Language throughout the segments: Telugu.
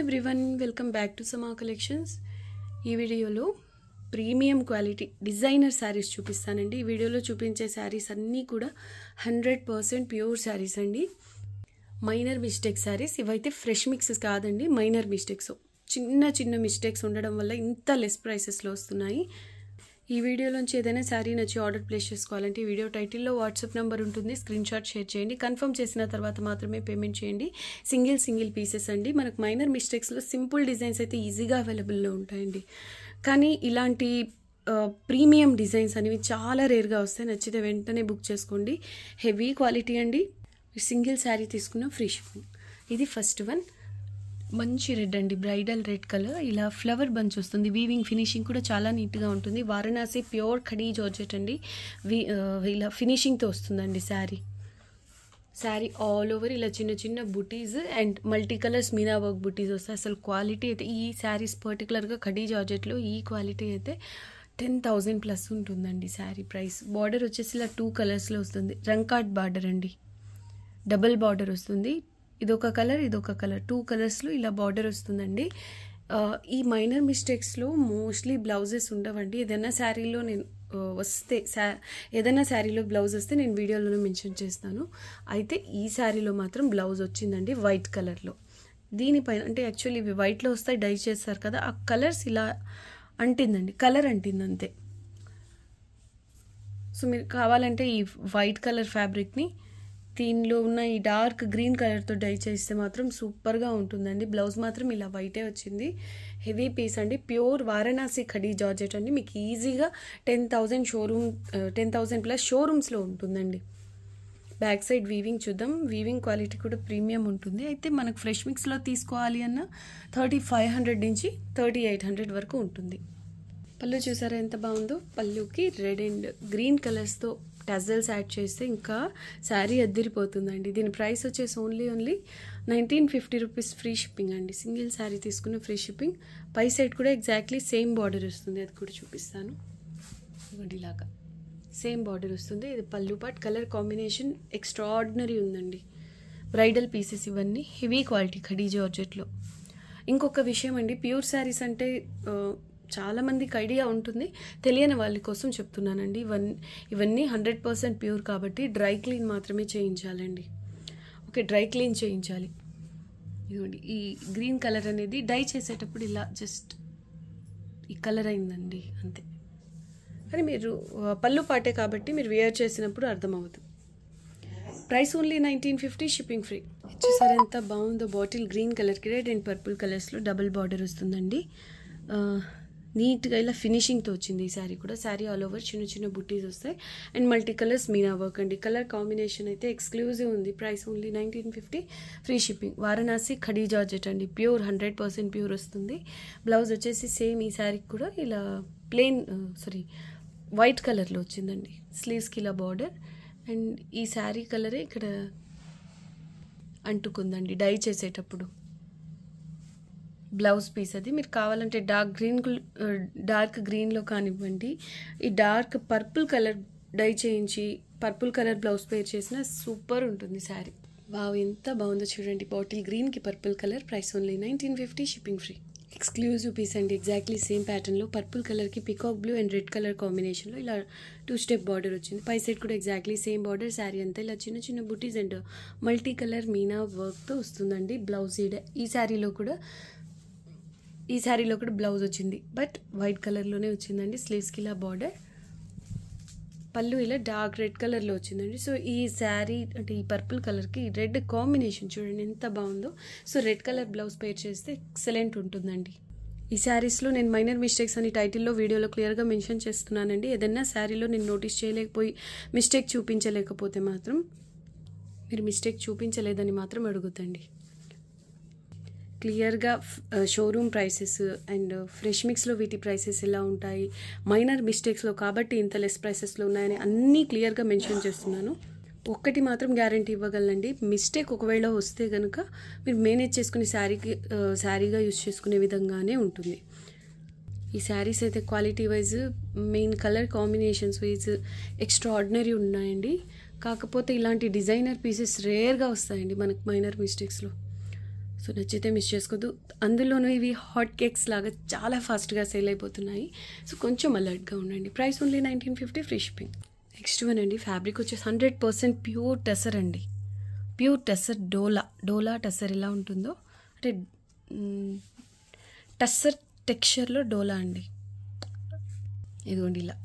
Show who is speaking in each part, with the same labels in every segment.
Speaker 1: ఎవ్రీవన్, వెల్కమ్ బ్యాక్ టు సమా కలెక్షన్స్. ఈ వీడియోలో ప్రీమియం క్వాలిటీ డిజైనర్ శారీస్ చూపిస్తానండి. ఈ వీడియోలో చూపించే శారీస్ అన్నీ కూడా 100% ప్యూర్ శారీస్ అండి. మైనర్ మిస్టేక్స్ శారీస్ ఇవైతే ఫ్రెష్ మిక్స్ కాదండి, మైనర్ మిస్టేక్స్. చిన్న మిస్టేక్స్ ఉండడం వల్ల ఇంత లెస్ ప్రైసెస్లో వస్తున్నాయి. ఈ వీడియోలోంచి ఏదైనా శారీ నచ్చి ఆర్డర్ ప్లేస్ చేసుకోవాలంటే ఈ వీడియో టైటిల్లో వాట్సాప్ నెంబర్ ఉంటుంది, స్క్రీన్ షాట్ షేర్ చేయండి. కన్ఫర్మ్ చేసిన తర్వాత మాత్రమే పేమెంట్ చేయండి. సింగిల్ పీసెస్ అండి. మనకు మైనర్ మిస్టేక్స్లో సింపుల్ డిజైన్స్ అయితే ఈజీగా అవైలబుల్లో ఉంటాయండి. కానీ ఇలాంటి ప్రీమియం డిజైన్స్ అనేవి చాలా రేర్గా వస్తాయి. నచ్చితే వెంటనే బుక్ చేసుకోండి. హెవీ క్వాలిటీ అండి. సింగిల్ శారీ తీసుకున్న ఫ్రీ షిప్పింగ్. ఇది ఫస్ట్ వన్. మంచి రెడ్ అండి, బ్రైడల్ రెడ్ కలర్. ఇలా ఫ్లవర్ బంచ్ వస్తుంది. వీవింగ్ ఫినిషింగ్ కూడా చాలా నీట్గా ఉంటుంది. వారణాసి ప్యూర్ ఖడీ జార్జెట్ అండి. ఇలా ఫినిషింగ్తో వస్తుందండి శారీ ఆల్ ఓవర్ ఇలా చిన్న బుటీస్ and multi colours Meena work బుటీస్ వస్తాయి. అసలు క్వాలిటీ అయితే ఈ శారీస్ పర్టికులర్గా ఖడీ జార్జెట్లో ఈ క్వాలిటీ అయితే 10,000+ ఉంటుందండి శారీ ప్రైస్. బార్డర్ వచ్చేసి ఇలా 2 కలర్స్లో వస్తుంది. రంకాట్ బార్డర్ అండి, డబుల్ బార్డర్ వస్తుంది. ఇదొక కలర్, ఇదొక కలర్, 2 కలర్స్లో ఇలా బార్డర్ వస్తుందండి. ఈ మైనర్ మిస్టేక్స్లో మోస్ట్లీ బ్లౌజెస్ ఉండవండి. ఏదైనా శారీలో నేను ఏదైనా శారీలో బ్లౌజ్ వస్తే నేను వీడియోలో మెన్షన్ చేస్తాను. అయితే ఈ శారీలో మాత్రం బ్లౌజ్ వచ్చిందండి వైట్ కలర్లో. దీనిపైన అంటే యాక్చువల్లీ ఇవి వైట్లో వస్తాయి, డై చేస్తారు కదా, ఆ కలర్స్ ఇలా అంటిందండి, కలర్ అంటింది అంతే. సో మీరు కావాలంటే ఈ వైట్ కలర్ ఫ్యాబ్రిక్ని దీనిలో ఉన్న ఈ డార్క్ గ్రీన్ కలర్తో డై చేస్తే మాత్రం సూపర్గా ఉంటుందండి. బ్లౌజ్ మాత్రం ఇలా వైటే వచ్చింది. హెవీ పీస్ అండి. ప్యూర్ వారణాసి ఖడీ జార్జెట్ అండి. మీకు ఈజీగా 10,000+ షోరూమ్స్లో ఉంటుందండి. బ్యాక్ సైడ్ వీవింగ్ చూద్దాం. వీవింగ్ క్వాలిటీ కూడా ప్రీమియం ఉంటుంది. అయితే మనకు ఫ్రెష్ మిక్స్లో తీసుకోవాలి అన్న 3,500 నుంచి 3,800 వరకు ఉంటుంది. పళ్ళు చూసారా ఎంత బాగుందో. పళ్ళుకి రెడ్ అండ్ గ్రీన్ కలర్స్తో టజల్స్ యాడ్ చేస్తే ఇంకా శారీ అద్దరిపోతుందండి. దీని ప్రైస్ వచ్చేసి ఓన్లీ 1950 రూపీస్ ఫ్రీ షిప్పింగ్ అండి. సింగిల్ శారీ తీసుకున్న ఫ్రీ షిప్పింగ్. పై సైడ్ కూడా ఎగ్జాక్ట్లీ సేమ్ బార్డర్ వస్తుంది. అది కూడా చూపిస్తాను. ఇలాగా సేమ్ బార్డర్ వస్తుంది. ఇది పళ్ళు పార్ట్. కలర్ కాంబినేషన్ ఎక్స్ట్రాడినరీ ఉందండి. బ్రైడల్ పీసెస్ ఇవన్నీ హెవీ క్వాలిటీ ఖడీ జార్జెట్లో. ఇంకొక విషయం అండి, ప్యూర్ శారీస్ అంటే చాలామందికి ఐడియా ఉంటుంది, తెలియని వాళ్ళ కోసం చెప్తున్నానండి. ఇవన్నీ 100% ప్యూర్ కాబట్టి డ్రై క్లీన్ మాత్రమే చేయించాలండి. ఓకే, డ్రై క్లీన్ చేయించాలి. ఇదిగోండి, ఈ గ్రీన్ కలర్ అనేది డై చేసేటప్పుడు ఇలా జస్ట్ ఈ కలర్ అయిందండి అంతే. కానీ మీరు పళ్ళు పాటే కాబట్టి మీరు వేర్ చేసినప్పుడు అర్థమవుతుంది. Price only 1950, shipping free. చూసారు ఎంత బాగుందో. బాటిల్ గ్రీన్ కలర్కి రెడ్ అండ్ పర్పుల్ కలర్స్లో డబుల్ బార్డర్ వస్తుందండి. నీట్గా ఇలా ఫినిషింగ్తో వచ్చింది ఈ శారీ కూడా. శారీ ఆల్ ఓవర్ చిన్న బుట్టీస్ వస్తాయి and multi colours Meena work అండి. కలర్ కాంబినేషన్ అయితే ఎక్స్క్లూజివ్ ఉంది. Price only 1950, free shipping. Varanasi khadi georgette అండి. ప్యూర్ 100% ప్యూర్ వస్తుంది. బ్లౌజ్ వచ్చేసి సేమ్ ఈ శారీకి కూడా ఇలా వైట్ కలర్లో వచ్చిందండి. స్లీవ్స్కి ఇలా బార్డర్ అండ్ ఈ శారీ కలరే ఇక్కడ అంటుకుందండి డై చేసేటప్పుడు. బ్లౌజ్ పీస్ అది. మీరు కావాలంటే డార్క్ గ్రీన్లో కానివ్వండి, ఈ డార్క్ పర్పుల్ కలర్ డై చేయించి పర్పుల్ కలర్ బ్లౌజ్ పేర్ చేసిన సూపర్ ఉంటుంది శారీ. వావ్, ఎంత బాగుందో చూడండి. బాటిల్ గ్రీన్కి purple colour. Price only 1950, shipping free. Exclusive piece అండి. ఎగ్జాక్ట్లీ సేమ్ ప్యాటర్న్లో పర్పుల్ కలర్కి peacock blue and red colour కాంబినేషన్లో ఇలా 2 స్టెప్ బార్డర్ వచ్చింది. పై సైడ్ కూడా ఎగ్జాక్ట్లీ సేమ్ బార్డర్. శారీ అంతా ఇలా చిన్న బుటీస్ అండ్ మల్టీ కలర్ మీనా వర్క్తో వస్తుందండి. బ్లౌజ్ ఈ శారీలో కూడా బ్లౌజ్ వచ్చింది, బట్ వైట్ కలర్లోనే వచ్చిందండి. స్లీవ్స్కి ఇలా బార్డర్. పళ్ళు ఇలా డార్క్ రెడ్ కలర్లో వచ్చిందండి. సో ఈ శారీ అంటే ఈ పర్పుల్ కలర్కి రెడ్ కాంబినేషన్ చూడండి ఎంత బాగుందో. సో రెడ్ కలర్ బ్లౌజ్ పేర్ చేస్తే ఎక్సలెంట్ ఉంటుందండి. ఈ శారీస్లో నేను మైనర్ మిస్టేక్స్ అని టైటిల్లో వీడియోలో క్లియర్గా మెన్షన్ చేస్తున్నానండి. ఏదైనా శారీలో నేను నోటీస్ చేయలేకపోయి మిస్టేక్ చూపించలేకపోతే మాత్రం మీరు మిస్టేక్ చూపించలేదని మాత్రం అడుగుతండి. క్లియర్గా షోరూమ్ ప్రైసెస్ అండ్ ఫ్రెష్ మిక్స్లో వీటి ప్రైసెస్ ఎలా ఉంటాయి, మైనర్ మిస్టేక్స్లో కాబట్టి ఇంత లెస్ ప్రైసెస్లో ఉన్నాయని అన్నీ క్లియర్గా మెన్షన్ చేస్తున్నాను. ఒక్కటి మాత్రం గ్యారంటీ ఇవ్వగలండి, మిస్టేక్ ఒకవేళ వస్తే కనుక మీరు మేనేజ్ చేసుకునే శారీగా యూజ్ చేసుకునే విధంగానే ఉంటుంది. ఈ శారీస్ అయితే quality wise, main colour combinations wise extraordinary ఉన్నాయండి. కాకపోతే ఇలాంటి డిజైనర్ పీసెస్ రేర్గా వస్తాయండి మనకు మైనర్ మిస్టేక్స్లో. సో నచ్చితే మిస్ చేసుకోవద్దు. అందులోనూ ఇవి హాట్ కేక్స్ లాగా చాలా ఫాస్ట్గా సేల్ అయిపోతున్నాయి. సో కొంచెం అలర్ట్గా ఉండండి. Price only 1950, free shipping. Next one అండి, ఫ్యాబ్రిక్ వచ్చేసి 100% ప్యూర్ టెసర్ అండి. ప్యూర్ టెసర్ డోలా టెసర్ ఎలా ఉంటుందో అంటే టెసర్ టెక్స్చర్లో డోలా అండి. ఇదిగోండి ఇలా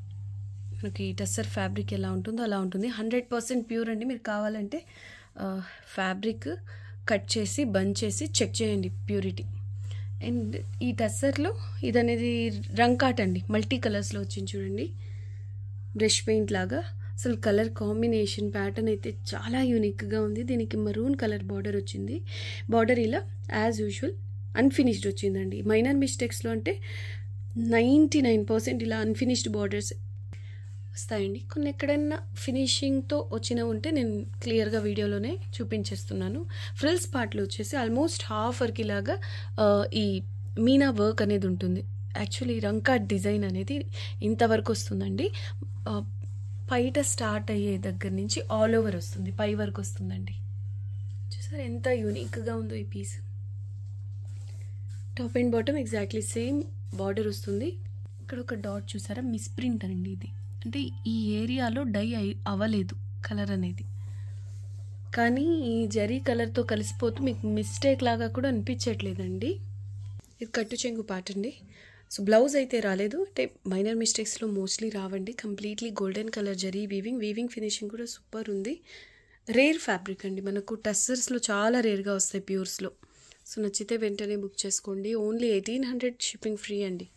Speaker 1: మనకి టెసర్ ఫ్యాబ్రిక్ ఎలా ఉంటుందో అలా ఉంటుంది. 100% ప్యూర్ అండి. మీరు కావాలంటే ఫ్యాబ్రిక్ కట్ చేసి బంచ్ చేసి చెక్ చేయండి ప్యూరిటీ. అండ్ ఈ టెసర్లో ఇది అనేది రంకాట్ అండి, మల్టీ కలర్స్లో వచ్చింది చూడండి, బ్రష్ పెయింట్ లాగా. అసలు కలర్ కాంబినేషన్ ప్యాటర్న్ అయితే చాలా యూనిక్గా ఉంది. దీనికి మరూన్ కలర్ బార్డర్ వచ్చింది. బార్డర్ ఇలా యాజ్ యూజువల్ అన్ఫినిష్డ్ వచ్చిందండి. మైనర్ మిస్టేక్స్లో అంటే 99% ఇలా అన్ఫినిష్డ్ బార్డర్స్ వస్తాయండి. కొన్ని ఎక్కడైనా ఫినిషింగ్తో వచ్చినవి ఉంటే నేను క్లియర్గా వీడియోలోనే చూపించేస్తున్నాను. ఫ్రిల్స్ పార్ట్లో వచ్చేసి ఆల్మోస్ట్ హాఫ్ వర్క్ ఇలాగా ఈ మీనా వర్క్ అనేది ఉంటుంది. యాక్చువల్లీ రంకాట్ డిజైన్ అనేది ఇంతవరకు వస్తుందండి. పైట స్టార్ట్ అయ్యే దగ్గర నుంచి ఆల్ ఓవర్ వస్తుంది, పై వరకు వస్తుందండి. చూసారా ఎంత యూనిక్గా ఉందో ఈ piece. Top and bottom exactly same border వస్తుంది. ఇక్కడ ఒక డాట్ చూసారా, మిస్ప్రింట్ అండి ఇది. అంటే ఈ ఏరియాలో డై అవ్వలేదు కలర్ అనేది, కానీ ఈ జరీ కలర్తో కలిసిపోతూ మీకు మిస్టేక్ లాగా కూడా అనిపించట్లేదండి. ఇది కట్టు చెంగు పార్ట్ అండి. సో బ్లౌజ్ అయితే రాలేదు, అంటే మైనర్ మిస్టేక్స్లో మోస్ట్లీ రావండి. Completely golden colour zari weaving finishing కూడా సూపర్ ఉంది. రేర్ ఫ్యాబ్రిక్ అండి, మనకు టెస్సర్స్లో చాలా రేర్గా వస్తాయి ప్యూర్స్లో. సో నచ్చితే వెంటనే బుక్ చేసుకోండి. ఓన్లీ 1800, షిప్పింగ్ ఫ్రీ అండి.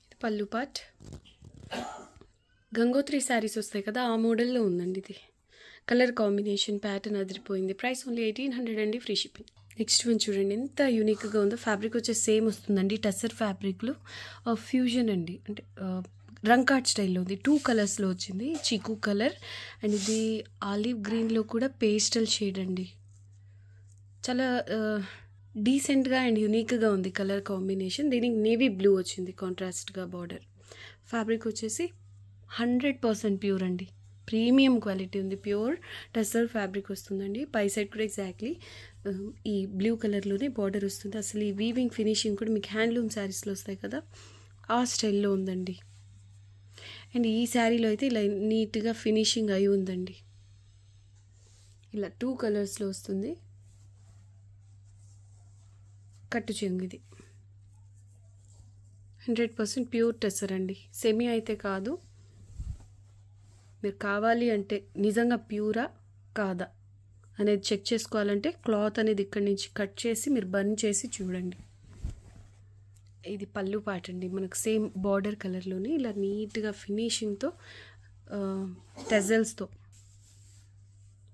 Speaker 1: ఇది పళ్ళు పార్ట్. గంగోత్రి శారీస్ వస్తాయి కదా, ఆ మోడల్లో ఉందండి ఇది. కలర్ కాంబినేషన్ ప్యాటర్న్ అదిరిపోయింది. ప్రైస్ ఓన్లీ 1800 అండి, ఫ్రీ షిప్పింగ్. నెక్స్ట్ వన్ చూడండి ఎంత యూనిక్గా ఉందో. ఫ్యాబ్రిక్ వచ్చేసి సేమ్ వస్తుందండి, టెసర్ ఫ్యాబ్రిక్లో ఫ్యూజన్ అండి, అంటే రంకాట్ స్టైల్లో ఉంది. 2 కలర్స్లో వచ్చింది, చీకు కలర్ అండ్ ఇది ఆలివ్ గ్రీన్లో కూడా పేస్టల్ షేడ్ అండి. చాలా డీసెంట్గా అండ్ యూనిక్గా ఉంది కలర్ కాంబినేషన్. దీనికి నేవీ బ్లూ వచ్చింది కాంట్రాస్ట్గా బార్డర్. ఫ్యాబ్రిక్ వచ్చేసి 100% ప్యూర్ అండి, ప్రీమియం క్వాలిటీ ఉంది. ప్యూర్ టెసర్ ఫ్యాబ్రిక్ వస్తుందండి. పై సైడ్ కూడా ఎగ్జాక్ట్లీ ఈ బ్లూ కలర్లోనే బార్డర్ వస్తుంది. అసలు ఈ వీవింగ్ ఫినిషింగ్ కూడా మీకు హ్యాండ్లూమ్ శారీస్లో వస్తాయి కదా, ఆ స్టైల్లో ఉందండి. అండ్ ఈ శారీలో అయితే ఇలా నీట్గా ఫినిషింగ్ అయి ఉందండి. ఇలా 2 కలర్స్లో వస్తుంది. కట్టు చెంగు ఇది 100% ప్యూర్ టెసర్ అండి, సెమీ అయితే కాదు. మీరు కావాలి అంటే నిజంగా ప్యూరా కాదా అనేది చెక్ చేసుకోవాలంటే క్లాత్ అనేది ఇక్కడి నుంచి కట్ చేసి మీరు బర్న్ చేసి చూడండి. ఇది పళ్ళు పార్ట్ అండి, మనకు సేమ్ బార్డర్ కలర్లోనే ఇలా నీట్గా ఫినిషింగ్తో టెజల్స్తో,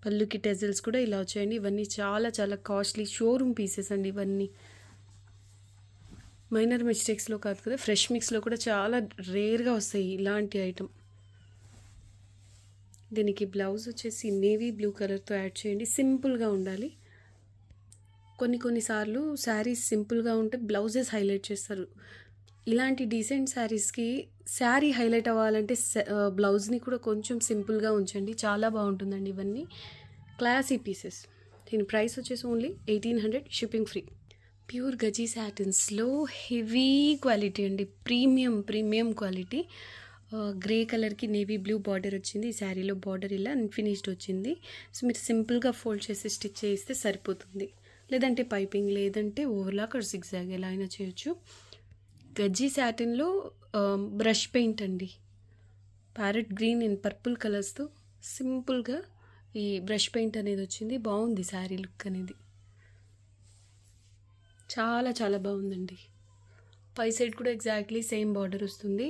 Speaker 1: పళ్ళుకి టెజల్స్ కూడా ఇలా వచ్చాయండి. ఇవన్నీ చాలా చాలా కాస్ట్లీ షోరూమ్ పీసెస్ అండి. ఇవన్నీ మైనర్ మిస్టేక్స్లో కాదు కదా, ఫ్రెష్ మిక్స్లో కూడా చాలా రేర్గా వస్తాయి ఇలాంటి ఐటమ్. దీనికి బ్లౌజ్ వచ్చేసి నేవీ బ్లూ కలర్తో యాడ్ చేయండి. సింపుల్గా ఉండాలి. కొన్నిసార్లు శారీస్ సింపుల్గా ఉంటే బ్లౌజెస్ హైలైట్ చేస్తారు. ఇలాంటి డీసెంట్ శారీస్కి శారీ హైలైట్ అవ్వాలంటే బ్లౌజ్ని కూడా కొంచెం సింపుల్గా ఉంచండి, చాలా బాగుంటుందండి. ఇవన్నీ క్లాసీ పీసెస్. దీని ప్రైస్ వచ్చేసి ఓన్లీ 1800, షిప్పింగ్ ఫ్రీ. ప్యూర్ గజీ సాటిన్స్లో హెవీ క్వాలిటీ అండి, ప్రీమియం క్వాలిటీ. గ్రే కలర్కి నేవీ బ్లూ బార్డర్ వచ్చింది. ఈ శారీలో బార్డర్ ఇలా అన్ఫినిష్డ్ వచ్చింది. సో మీరు సింపుల్గా ఫోల్డ్ చేసి స్టిచ్ చేస్తే సరిపోతుంది. లేదంటే పైపింగ్, లేదంటే ఓవర్లాక్ ఆర్ జిగ్జాగ్ ఎలా అయినా చేయొచ్చు. గజ్జీ సాటిన్లో బ్రష్ పెయింట్ అండి, ప్యారెట్ గ్రీన్ అండ్ పర్పుల్ కలర్స్తో సింపుల్గా ఈ బ్రష్ పెయింట్ అనేది వచ్చింది. బాగుంది శారీ లుక్ అనేది, చాలా చాలా బాగుందండి. పై సైడ్ కూడా ఎగ్జాక్ట్లీ సేమ్ బార్డర్ వస్తుంది.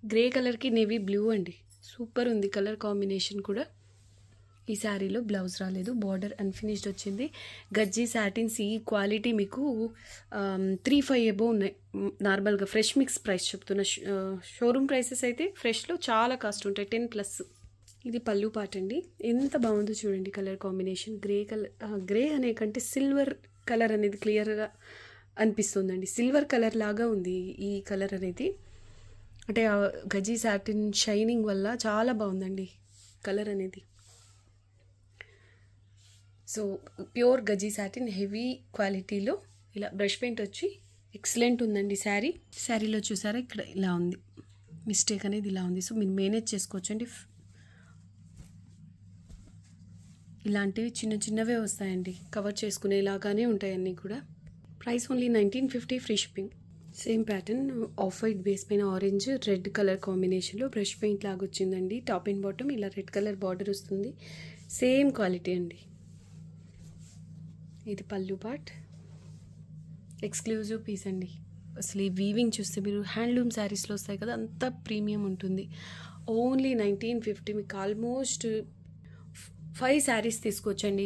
Speaker 1: గ్రే కలర్కి నేవీ బ్లూ అండి, సూపర్ ఉంది కలర్ కాంబినేషన్ కూడా. ఈ శారీలో బ్లౌజ్ రాలేదు, బార్డర్ అన్ఫినిష్డ్ వచ్చింది. గజ్జీ సాటిన్స్ ఈ క్వాలిటీ మీకు 3,500 అబోవ్ ఉన్నాయి నార్మల్గా. ఫ్రెష్ మిక్స్ ప్రైస్ చెప్తున్నా, షోరూమ్ ప్రైసెస్ అయితే ఫ్రెష్లో చాలా కాస్ట్ ఉంటాయి, 10+. ఇది పళ్ళు పార్ట్ అండి, ఎంత బాగుందో చూడండి కలర్ కాంబినేషన్. గ్రే అనే కంటే సిల్వర్ కలర్ అనేది క్లియర్గా అనిపిస్తుందండి. సిల్వర్ కలర్ లాగా ఉంది ఈ కలర్ అనేది. అంటే గజీ సాటిన్ షైనింగ్ వల్ల చాలా బాగుందండి కలర్ అనేది. So pure Gaji satin heavy క్వాలిటీలో ఇలా బ్రష్ పెయింట్ వచ్చి ఎక్సలెంట్ ఉందండి శారీలో చూసారా ఇక్కడ ఇలా ఉంది, మిస్టేక్ అనేది ఇలా ఉంది. సో మీరు మేనేజ్ చేసుకోవచ్చు అండి. ఇలాంటివి చిన్నవే వస్తాయండి, కవర్ చేసుకునేలాగానే ఉంటాయి అన్నీ కూడా. Price only 1950, free shipping. Same pattern off white base పైన ఆరెంజ్ రెడ్ కలర్ కాంబినేషన్లో బ్రష్ పెయింట్ లాగా వచ్చిందండి. టాప్ అండ్ బాటమ్ ఇలా రెడ్ కలర్ బార్డర్ వస్తుంది, సేమ్ క్వాలిటీ అండి. ఇది పళ్ళు పార్ట్, ఎక్స్క్లూజివ్ పీస్ అండి. అసలు ఈ వీవింగ్ చూస్తే మీరు హ్యాండ్లూమ్ శారీస్లో వస్తాయి కదా, అంత ప్రీమియం ఉంటుంది. ఓన్లీ 1950, మీకు ఆల్మోస్ట్ 5 శారీస్ తీసుకోవచ్చండి.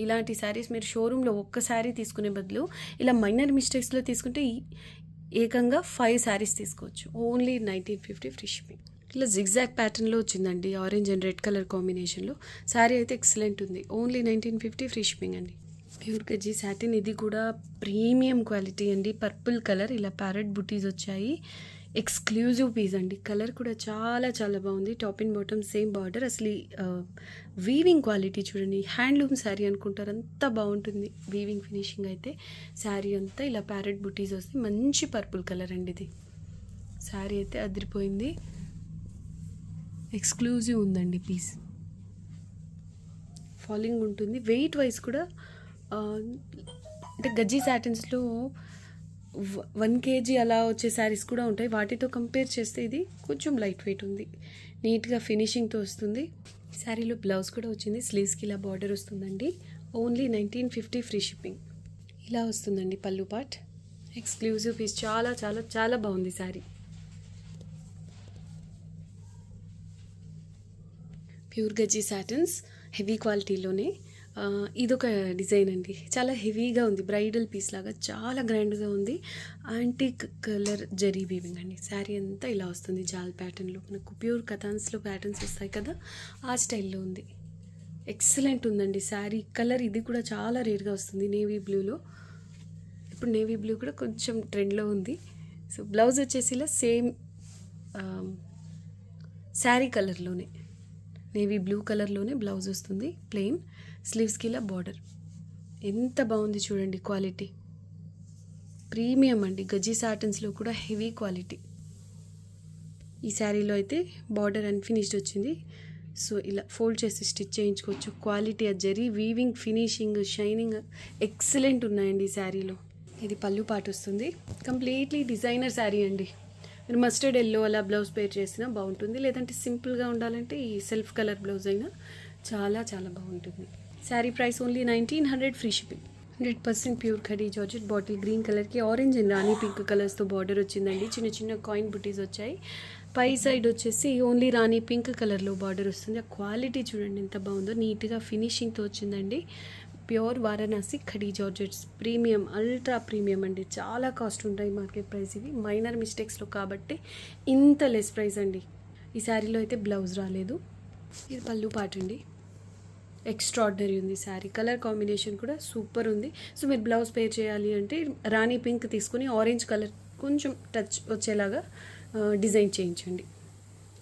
Speaker 1: ఇలాంటి శారీస్ మీరు షోరూంలో ఒక్క శారీ తీసుకునే బదులు ఇలా మైనర్ మిస్టేక్స్లో తీసుకుంటే ఏకంగా 5 శారీస్ తీసుకోవచ్చు. Only 1950, free shipping. ఇలా జిగ్జాగ్ ప్యాటర్న్లో వచ్చిందండి, ఆరెంజ్ అండ్ రెడ్ కలర్ కాంబినేషన్లో. శారీ అయితే ఎక్సలెంట్ ఉంది. ఓన్లీ 1950, ఫ్రీ షిప్పింగ్ అండి. ప్యూర్ గజీ సాటిన్, ఇది కూడా ప్రీమియం క్వాలిటీ అండి. పర్పుల్ కలర్ ఇలా ప్యారెట్ బుటీస్ వచ్చాయి, ఎక్స్క్లూజివ్ పీస్ అండి. కలర్ కూడా చాలా బాగుంది. Top and bottom same border. అసలు వీవింగ్ క్వాలిటీ చూడండి, హ్యాండ్లూమ్ శారీ అనుకుంటారు, అంత బాగుంటుంది వీవింగ్ ఫినిషింగ్ అయితే. శారీ అంతా ఇలా ప్యారెట్ బుటీస్ వస్తే మంచి పర్పుల్ కలర్ అండి. ఇది శారీ అయితే అదిరిపోయింది, ఎక్స్క్లూజివ్ ఉందండి పీస్. ఫాలింగ్ ఉంటుంది, వెయిట్ వైజ్ కూడా అంటే గజ్జీ సాటిన్స్లో 1 kg అలా వచ్చే శారీస్ కూడా ఉంటాయి. వాటితో కంపేర్ చేస్తే ఇది కొంచెం లైట్ వెయిట్ ఉంది, నీట్గా ఫినిషింగ్తో వస్తుంది. శారీలో బ్లౌజ్ కూడా వచ్చింది, స్లీవ్స్కి ఇలా బార్డర్ వస్తుందండి. Only 1950, free shipping. ఇలా వస్తుందండి పళ్ళు పార్ట్, ఎక్స్క్లూజివ్ పీస్. చాలా బాగుంది శారీ. ప్యూర్ గజ్జీ సాటిన్స్ హెవీ క్వాలిటీలోనే ఇదొక డిజైన్ అండి, చాలా హెవీగా ఉంది. బ్రైడల్ పీస్ లాగా చాలా గ్రాండ్గా ఉంది. యాంటిక్ కలర్ జరీ వీవింగ్ అండి. శారీ అంతా ఇలా వస్తుంది జాల్ ప్యాటర్న్లో. మనకు ప్యూర్ కథాన్స్లో ప్యాటర్న్స్ వస్తాయి కదా, ఆ స్టైల్లో ఉంది. ఎక్సలెంట్ ఉందండి శారీ. కలర్ ఇది కూడా చాలా రేర్గా వస్తుంది, నేవీ బ్లూలో. ఇప్పుడు నేవీ బ్లూ కూడా కొంచెం ట్రెండ్లో ఉంది. సో బ్లౌజ్ వచ్చేసి ఇలా సేమ్ శారీ కలర్లోనే, నేవీ బ్లూ కలర్లోనే బ్లౌజ్ వస్తుంది, ప్లెయిన్. స్లీవ్స్కి ఇలా బార్డర్. ఎంత బాగుంది చూడండి క్వాలిటీ, ప్రీమియం అండి. గజ్జీ సాటిన్స్లో కూడా హెవీ క్వాలిటీ. ఈ శారీలో అయితే బార్డర్ అన్ఫినిష్డ్ వచ్చింది. సో ఇలా ఫోల్డ్ చేసి స్టిచ్ చేయించుకోవచ్చు. క్వాలిటీ, ఆ zari weaving, finishing, shining excellent ఉన్నాయండి ఈ శారీలో. ఇది పళ్ళు పార్ట్ వస్తుంది, కంప్లీట్లీ డిజైనర్ శారీ అండి. మీరు మస్టర్డ్ ఎల్లో అలా బ్లౌజ్ పేర్ చేసినా బాగుంటుంది, లేదంటే సింపుల్గా ఉండాలంటే ఈ సెల్ఫ్ కలర్ బ్లౌజ్ అయినా చాలా బాగుంటుంది. Sari price only 1900, free shipping. 100% pure khadi georgette, bottle green కలర్కి ఆరెంజ్ అండ్ రాణి పింక్ కలర్స్తో బార్డర్ వచ్చిందండి. చిన్న కాయిన్ బుటీస్ వచ్చాయి. పై సైడ్ వచ్చేసి ఓన్లీ రాణి పింక్ కలర్లో బార్డర్ వస్తుంది. ఆ క్వాలిటీ చూడండి ఎంత బాగుందో, నీట్గా ఫినిషింగ్తో వచ్చిందండి. Pure Varanasi khadi georgettes, premium, ultra premium అండి. చాలా కాస్ట్ ఉంటాయి మార్కెట్ ప్రైస్. ఇవి మైనర్ మిస్టేక్స్లో కాబట్టి ఇంత లెస్ ప్రైస్ అండి. ఈ శారీలో అయితే బ్లౌజ్ రాలేదు. ఇది పళ్ళు పార్ట్ అండి, ఎక్స్ట్రాడినరీ ఉంది శారీ. కలర్ కాంబినేషన్ కూడా సూపర్ ఉంది. సో మీరు బ్లౌజ్ పేర్ చేయాలి అంటే రాణి పింక్ తీసుకుని ఆరెంజ్ కలర్ కొంచెం టచ్ వచ్చేలాగా డిజైన్ చేయించండి.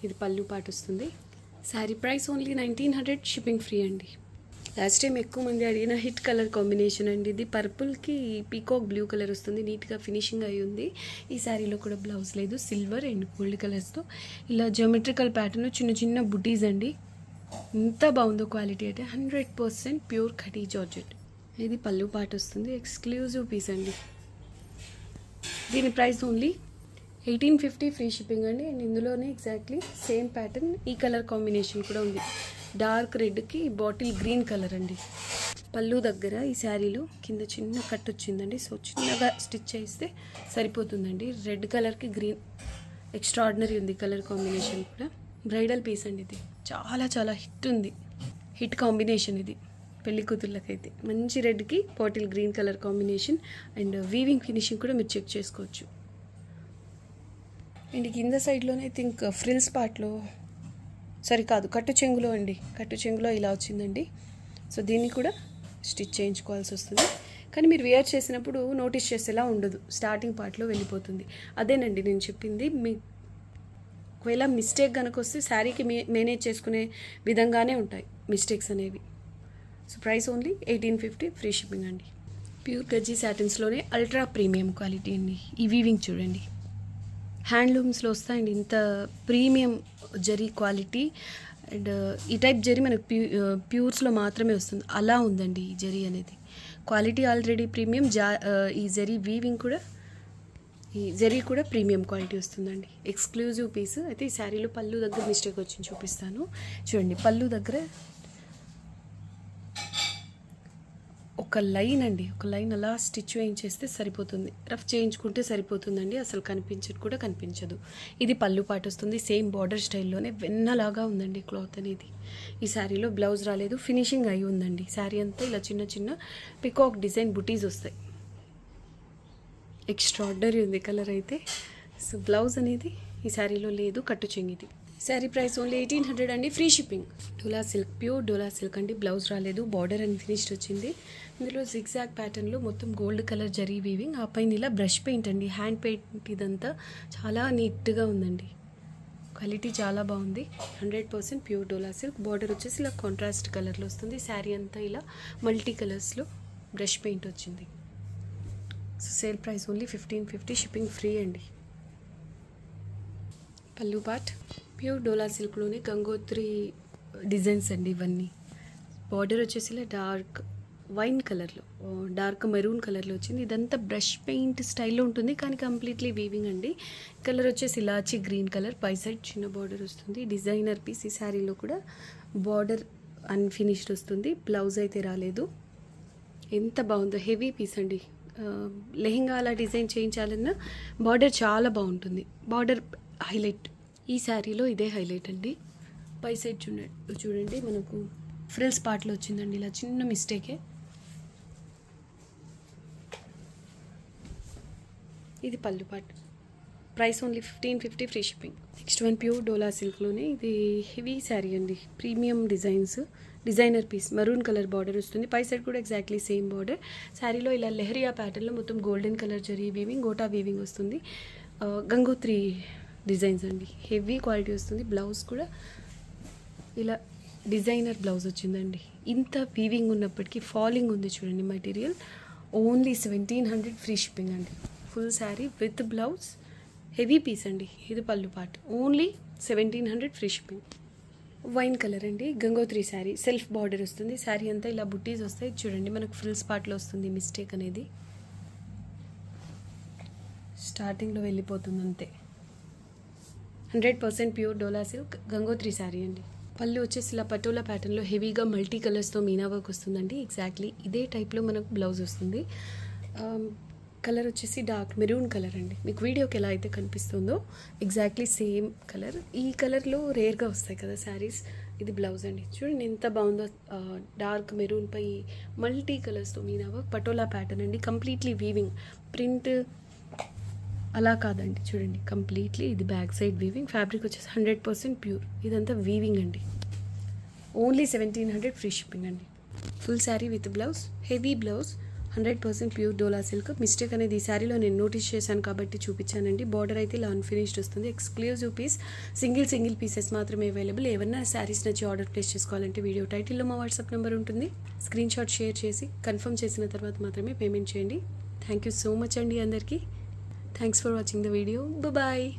Speaker 1: ఇది పళ్ళు పార్ట్ వస్తుంది. Sari price only 1900, shipping free అండి. లాస్ట్ టైం ఎక్కువ మంది అడిగిన హిట్ కలర్ కాంబినేషన్ అండి ఇది. పర్పుల్కి పీకాక్ బ్లూ కలర్ వస్తుంది, నీట్గా ఫినిషింగ్ అయి ఉంది. ఈ శారీలో కూడా బ్లౌజ్ లేదు, సిల్వర్ అండ్ గోల్డ్ కలర్స్తో ఇలా జియోమెట్రికల్ ప్యాటర్న్, చిన్న బుటీస్ అండి. ఎంత బాగుందో క్వాలిటీ అయితే. 100% ప్యూర్ ఖడీ జార్జెట్. ఇది పళ్ళు పార్ట్ వస్తుంది, ఎక్స్క్లూజివ్ పీస్ అండి. దీని ప్రైస్ ఓన్లీ 1850, ఫ్రీ షిప్పింగ్ అండి. అండ్ ఇందులోనే ఎగ్జాక్ట్లీ సేమ్ ప్యాటర్న్, ఈ కలర్ కాంబినేషన్ కూడా ఉంది. డార్క్ రెడ్కి బాటిల్ గ్రీన్ కలర్ అండి. పళ్ళు దగ్గర ఈ శారీలో కింద చిన్న కట్ వచ్చిందండి. సో చిన్నగా స్టిచ్ చేస్తే సరిపోతుందండి. రెడ్ కలర్కి గ్రీన్ ఎక్స్ట్రాడినరీ ఉంది కలర్ కాంబినేషన్ కూడా. బ్రైడల్ పీస్ అండి ఇది. చాలా హిట్ ఉంది, హిట్ కాంబినేషన్ ఇది పెళ్లి కూతుర్లకైతే. మంచి రెడ్కి bottle green colour combination and weaving finishing కూడా మీరు చెక్ చేసుకోవచ్చు. అండ్ కింద సైడ్లోనే ఐ థింక్ ఫ్రిల్స్ పార్ట్లో కాదు, కట్టు చెంగులో అండి. కట్టు చెంగులో ఇలా వచ్చిందండి. సో దీన్ని కూడా స్టిచ్ చేయించుకోవాల్సి వస్తుంది. కానీ మీరు వేర్ చేసినప్పుడు నోటీస్ చేసేలా ఉండదు, స్టార్టింగ్ పార్ట్లో వెళ్ళిపోతుంది. అదేనండి నేను చెప్పింది. మీ ఒకవేళ మిస్టేక్ కనుక వస్తే శారీకి మేనేజ్ చేసుకునే విధంగానే ఉంటాయి మిస్టేక్స్ అనేవి. So price only 1850, free shipping అండి. ప్యూర్ గజ్జీ సాటిన్స్లోనే అల్ట్రా ప్రీమియం క్వాలిటీ అండి. ఈ వీవింగ్ చూడండి, హ్యాండ్లూమ్స్లో వస్తాయండి ఇంత ప్రీమియం జరీ క్వాలిటీ. అండ్ ఈ టైప్ జరీ మనకు ప్యూర్స్లో మాత్రమే వస్తుంది, అలా ఉందండి ఈ జరీ అనేది. క్వాలిటీ ఆల్రెడీ ప్రీమియం, ఈ జరీ వీవింగ్ కూడా, ఈ జరీ కూడా ప్రీమియం క్వాలిటీ వస్తుందండి. Exclusive piece. అయితే ఈ శారీలో పళ్ళు దగ్గర మిస్టేక్ వచ్చింది, చూపిస్తాను చూడండి. పళ్ళు దగ్గర ఒక లైన్ అండి, ఒక లైన్ అలా స్టిచ్ వేయించేస్తే సరిపోతుంది, రఫ్ చేయించుకుంటే సరిపోతుందండి, అసలు కూడా కనిపించదు. ఇది పళ్ళు పాటు వస్తుంది, సేమ్ బార్డర్ స్టైల్లోనే వెన్నలాగా ఉందండి క్లాత్ అనేది. ఈ శారీలో బ్లౌజ్ రాలేదు, ఫినిషింగ్ అయి ఉందండి. శారీ అంతా ఇలా చిన్న చిన్న పికాక్ డిజైన్ బుటీస్ వస్తాయి. ఎక్స్ట్రాడినరీ ఉంది కలర్ అయితే. సో బ్లౌజ్ అనేది ఈ శారీలో లేదు, కట్టు చెంగిది. శారీ ప్రైస్ ఓన్లీ 1800 అండి, ఫ్రీ షిప్పింగ్. డోలా సిల్క్, ప్యూర్ డోలా సిల్క్ అండి. బ్లౌజ్ రాలేదు, బార్డర్ అండ్ ఫినిష్డ్ వచ్చింది. ఇందులో జిగ్జాగ్ ప్యాటర్న్లో మొత్తం గోల్డ్ కలర్ జరీ వీవింగ్, ఆ పైన ఇలా బ్రష్ పెయింట్ అండి, హ్యాండ్ పెయింట్. ఇదంతా చాలా నీట్గా ఉందండి, క్వాలిటీ చాలా బాగుంది. 100% ప్యూర్ డోలా సిల్క్. బార్డర్ వచ్చేసి ఇలా కాంట్రాస్ట్ కలర్లో వస్తుంది. శారీ అంతా ఇలా మల్టీ కలర్స్లో బ్రష్ పెయింట్ వచ్చింది. So sale price only 1550, shipping free అండి. పళ్ళు part pure Dola సిల్క్లోనే Gangotri designs అండి ఇవన్నీ. బార్డర్ వచ్చేసి ఇలా డార్క్ వైన్ కలర్లో, డార్క్ మెరూన్ కలర్లో వచ్చింది. ఇదంతా బ్రష్ పెయింట్ స్టైల్లో ఉంటుంది, కానీ కంప్లీట్లీ వీవింగ్ అండి. కలర్ వచ్చేసి ఇలాచి గ్రీన్ కలర్, పై సైడ్ చిన్న బార్డర్ వస్తుంది. Designer piece. ఈ శారీలో కూడా బార్డర్ అన్ఫినిష్డ్ వస్తుంది, బ్లౌజ్ అయితే రాలేదు. ఎంత బాగుందో, హెవీ పీస్ అండి. లెహెంగా అలా డిజైన్ చేయించాలన్నా బార్డర్ చాలా బాగుంటుంది, బార్డర్ హైలైట్. ఈ శారీలో ఇదే హైలైట్ అండి. పై సైడ్ చూడండి మనకు ఫ్రిల్స్ పార్ట్లో వచ్చిందండి, ఇలా చిన్న మిస్టేకే. ఇది పళ్ళు part. Price only 1550, free shipping. Next one pure Dola సిల్క్లోనే ఇది హెవీ శారీ అండి, premium designs, designer piece. Maroon colour border వస్తుంది, పై సైడ్ కూడా ఎగ్జాక్ట్లీ సేమ్ బార్డర్. శారీలో ఇలా లెహరియా ప్యాటర్న్లో మొత్తం golden colour zari weaving, gota weaving వస్తుంది. గంగోత్రి డిజైన్స్ అండి, హెవీ క్వాలిటీ వస్తుంది. బ్లౌజ్ కూడా ఇలా డిజైనర్ బ్లౌజ్ వచ్చిందండి. ఇంత వీవింగ్ ఉన్నప్పటికీ ఫాలింగ్ ఉంది చూడండి మెటీరియల్. ఓన్లీ 1700, ఫ్రీ షిప్పింగ్ అండి. Full sari with blouse, heavy piece అండి. ఇది పళ్ళు part. Only 1700, free shipping. Wine colour అండి, గంగోత్రి శారీ. సెల్ఫ్ బార్డర్ వస్తుంది, శారీ అంతా ఇలా బుట్టీస్ వస్తాయి చూడండి. మనకు ఫ్రిల్స్ పార్ట్లో వస్తుంది మిస్టేక్ అనేది, స్టార్టింగ్లో వెళ్ళిపోతుంది అంతే. 100% ప్యూర్ డోలా సిల్క్ గంగోత్రి శారీ అండి. పళ్ళు వచ్చేసి ఇలా పటోలా ప్యాటర్న్లో హెవీగా మల్టీ కలర్స్తో మీనా వర్క్ వస్తుందండి. ఎగ్జాక్ట్లీ ఇదే టైప్లో మనకు బ్లౌజ్ వస్తుంది. కలర్ వచ్చేసి డార్క్ మెరూన్ కలర్ అండి. మీకు వీడియోకి ఎలా అయితే కనిపిస్తుందో ఎగ్జాక్ట్లీ సేమ్ కలర్. ఈ కలర్లో రేర్గా వస్తాయి కదా శారీస్. ఇది బ్లౌజ్ అండి, చూడండి ఎంత బాగుందో. డార్క్ మెరూన్ పై మల్టీ కలర్స్తో మీనా వర్క్, పటోలా ప్యాటర్న్ అండి. కంప్లీట్లీ వీవింగ్, ప్రింట్ అలా కాదండి చూడండి, కంప్లీట్లీ ఇది బ్యాక్ సైడ్ వీవింగ్. ఫ్యాబ్రిక్ వచ్చేసి 100% ప్యూర్. ఇదంతా వీవింగ్ అండి. ఓన్లీ 1700, ఫ్రీ షిప్పింగ్ అండి. Full sari with blouse, heavy blouse, 100% pure dola silk. Mistake అనేది ఈ శారీలో నేను నోటీస్ చేశాను కాబట్టి చూపించానండి. బార్డర్ అయితే ఇలా అన్ఫినిష్డ్ వస్తుంది. ఎక్స్క్లూజివ్ పీస్, సింగిల్ పీసెస్ మాత్రమే అవైలబుల్. ఏమన్నా శారీస్ నచ్చి ఆర్డర్ ప్లేస్ చేసుకోవాలంటే వీడియో టైటిల్లో మా వాట్సాప్ నెంబర్ ఉంటుంది, స్క్రీన్ షాట్ షేర్ చేసి కన్ఫర్మ్ చేసిన తర్వాత మాత్రమే పేమెంట్ చేయండి. థ్యాంక్ యూ సో మచ్ అండి అందరికీ. Thanks for watching the video. Bye-bye.